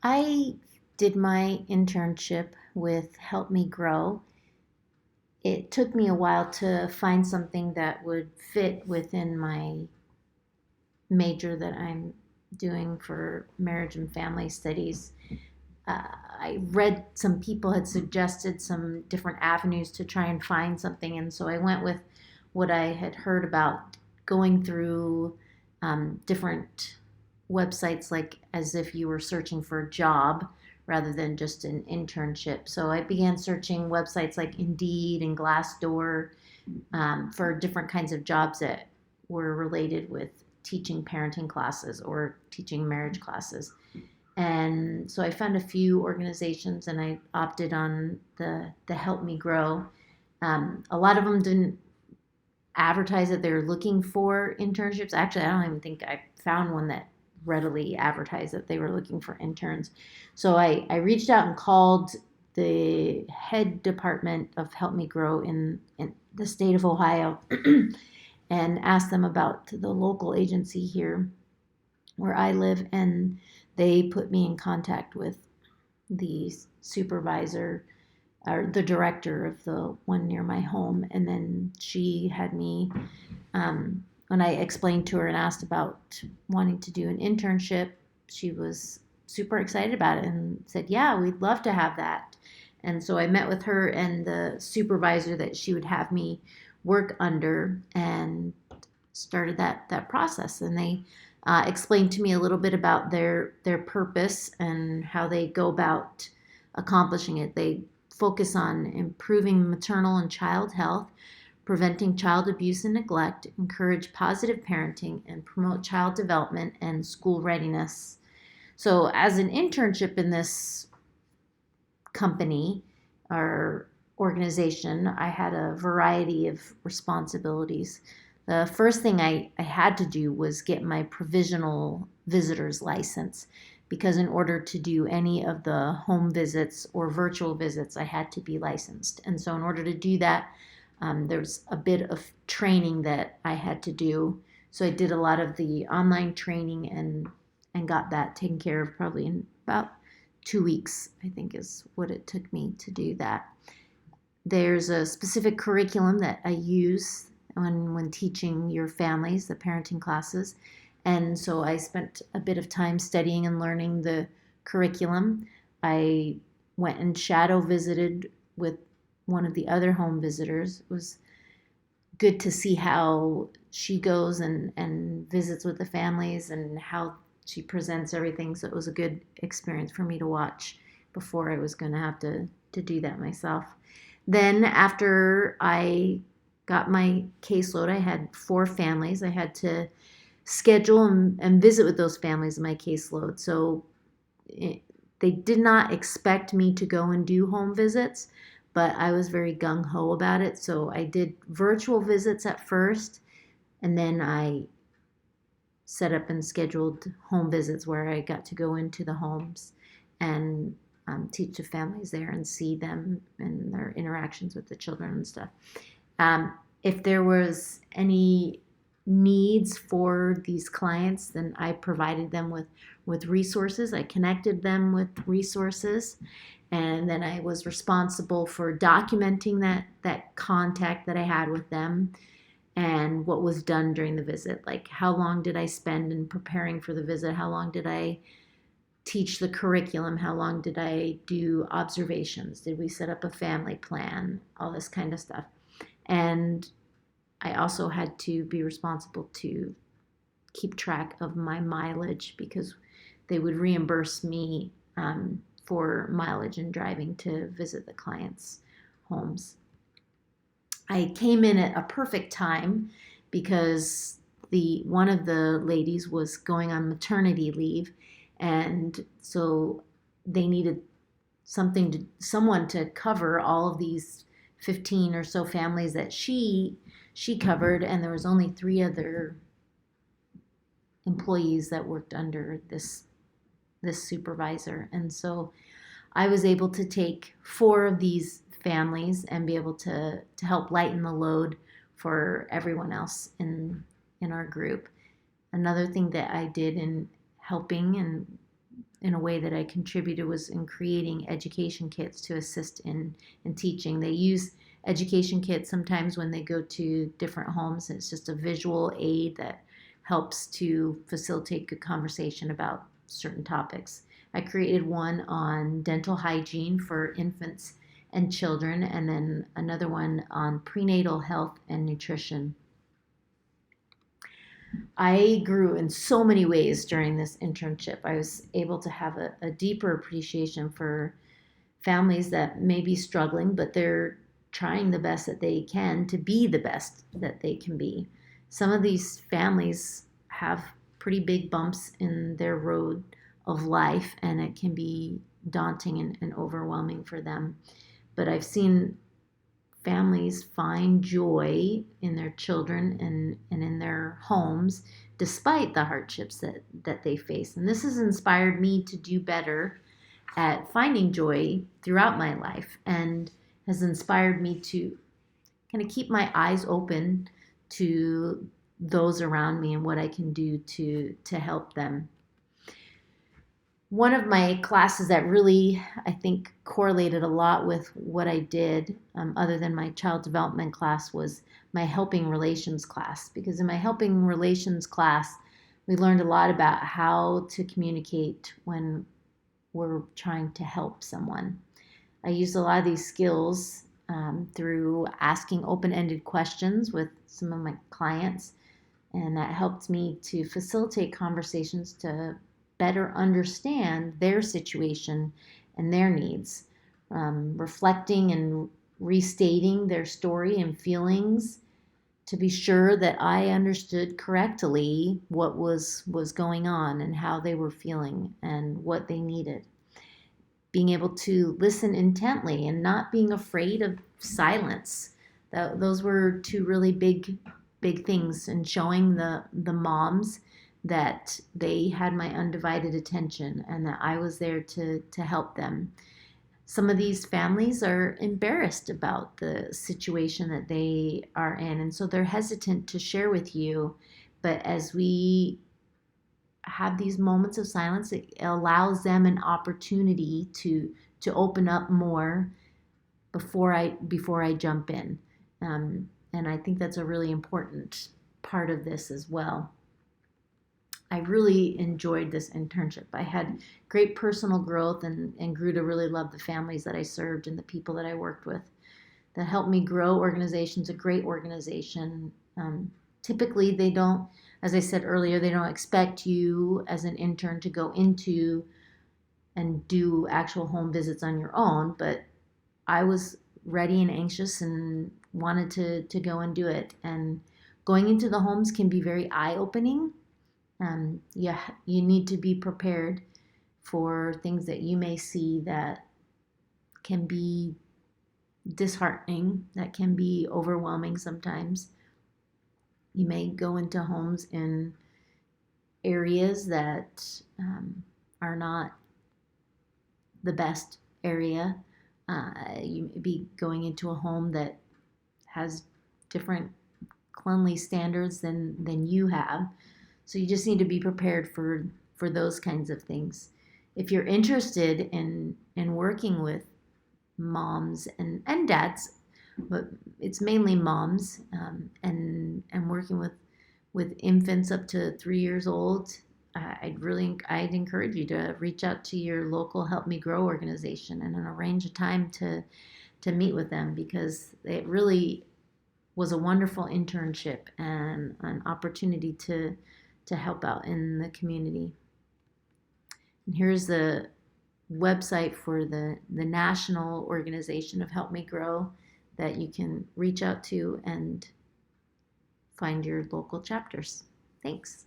I did my internship with Help Me Grow. It took me a while to find something that would fit within my major that I'm doing for marriage and family studies. I read some people had suggested some different avenues to try and find something, and so I went with what I had heard about going through different websites, like as if you were searching for a job rather than just an internship. So I began searching websites like Indeed and Glassdoor for different kinds of jobs that were related with teaching parenting classes or teaching marriage classes. And so I found a few organizations and I opted on the Help Me Grow. A lot of them didn't advertise that they were looking for internships. Actually, I don't even think I found one that readily advertised that they were looking for interns. So I reached out and called the head department of Help Me Grow in the state of Ohio and asked them about the local agency here where I live. And they put me in contact with the supervisor or the director of the one near my home. And then she had me, when I explained to her and asked about wanting to do an internship, she was super excited about it and said, "Yeah, we'd love to have that." And so I met with her and the supervisor that she would have me work under and started that process. And they explained to me a little bit about their purpose and how they go about accomplishing it. They focus on improving maternal and child health, preventing child abuse and neglect, encourage positive parenting, and promote child development and school readiness. So, as an internship in this company or organization, I had a variety of responsibilities. The first thing I had to do was get my provisional visitor's license because in order to do any of the home visits or virtual visits, I had to be licensed. And so, in order to do that, there's a bit of training that I had to do. So, I did a lot of the online training and got that taken care of probably in about 2 weeks, I think is what it took me to do that. There's a specific curriculum that I use when teaching your families, the parenting classes. And so I spent a bit of time studying and learning the curriculum. I went and shadow visited with one of the other home visitors. It was good to see how she goes and visits with the families and how she presents everything. So it was a good experience for me to watch before I was going to have to do that myself. Then after I got my caseload, I had 4 families. I had to schedule and visit with those families in my caseload. So they did not expect me to go and do home visits, but I was very gung ho about it. So I did virtual visits at first, and then I set up and scheduled home visits where I got to go into the homes and teach the families there and see them and their interactions with the children and stuff. If there was any needs for these clients, then I provided them with resources. I connected them with resources, and then I was responsible for documenting that contact that I had with them and what was done during the visit. Like, how long did I spend in preparing for the visit? How long did I teach the curriculum? How long did I do observations? Did we set up a family plan? All this kind of stuff. And I also had to be responsible to keep track of my mileage because they would reimburse me for mileage and driving to visit the clients' homes. I came in at a perfect time because the one of the ladies was going on maternity leave, and so they needed someone to cover all of these 15 or so families that she covered, and there was only 3 other employees that worked under this supervisor. And so I was able to take 4 of these families and be able to help lighten the load for everyone else in our group. Another thing that I did in helping and in a way that I contributed was in creating education kits to assist in teaching. They use education kits sometimes when they go to different homes. It's just a visual aid that helps to facilitate good conversation about certain topics. I created one on dental hygiene for infants and children, and then another one on prenatal health and nutrition. I grew in so many ways during this internship. I was able to have a deeper appreciation for families that may be struggling, but they're trying the best that they can to be the best that they can be. Some of these families have pretty big bumps in their road of life, and it can be daunting and overwhelming for them. But I've seen families find joy in their children and in their homes despite the hardships that they face. And this has inspired me to do better at finding joy throughout my life and has inspired me to kind of keep my eyes open to those around me and what I can do to help them. One of my classes that really, I think, correlated a lot with what I did, other than my child development class, was my helping relations class. Because in my helping relations class, we learned a lot about how to communicate when we're trying to help someone. I used a lot of these skills through asking open-ended questions with some of my clients, and that helped me to facilitate conversations to better understand their situation and their needs, reflecting and restating their story and feelings to be sure that I understood correctly what was going on and how they were feeling and what they needed. Being able to listen intently and not being afraid of silence. Those were two really big things, and showing the moms that they had my undivided attention and that I was there to help them. Some of these families are embarrassed about the situation that they are in, and so they're hesitant to share with you. But as we have these moments of silence, it allows them an opportunity to open up more before I jump in. And I think that's a really important part of this as well. I really enjoyed this internship. I had great personal growth and grew to really love the families that I served and the people that I worked with. That helped me grow. Organization's a great organization. Typically, they don't, as I said earlier, they don't expect you as an intern to go into and do actual home visits on your own, but I was ready and anxious and wanted to go and do it. And going into the homes can be very eye-opening. You need to be prepared for things that you may see that can be disheartening, that can be overwhelming sometimes. You may go into homes in areas that are not the best area. You may be going into a home that has different cleanly standards than you have. So you just need to be prepared for those kinds of things. If you're interested in working with moms and dads, but it's mainly moms, and working with infants up to 3 years old, I'd encourage you to reach out to your local Help Me Grow organization and arrange a time to meet with them, because it really was a wonderful internship and an opportunity to help out in the community. And here's the website for the national organization of Help Me Grow that you can reach out to and find your local chapters. Thanks.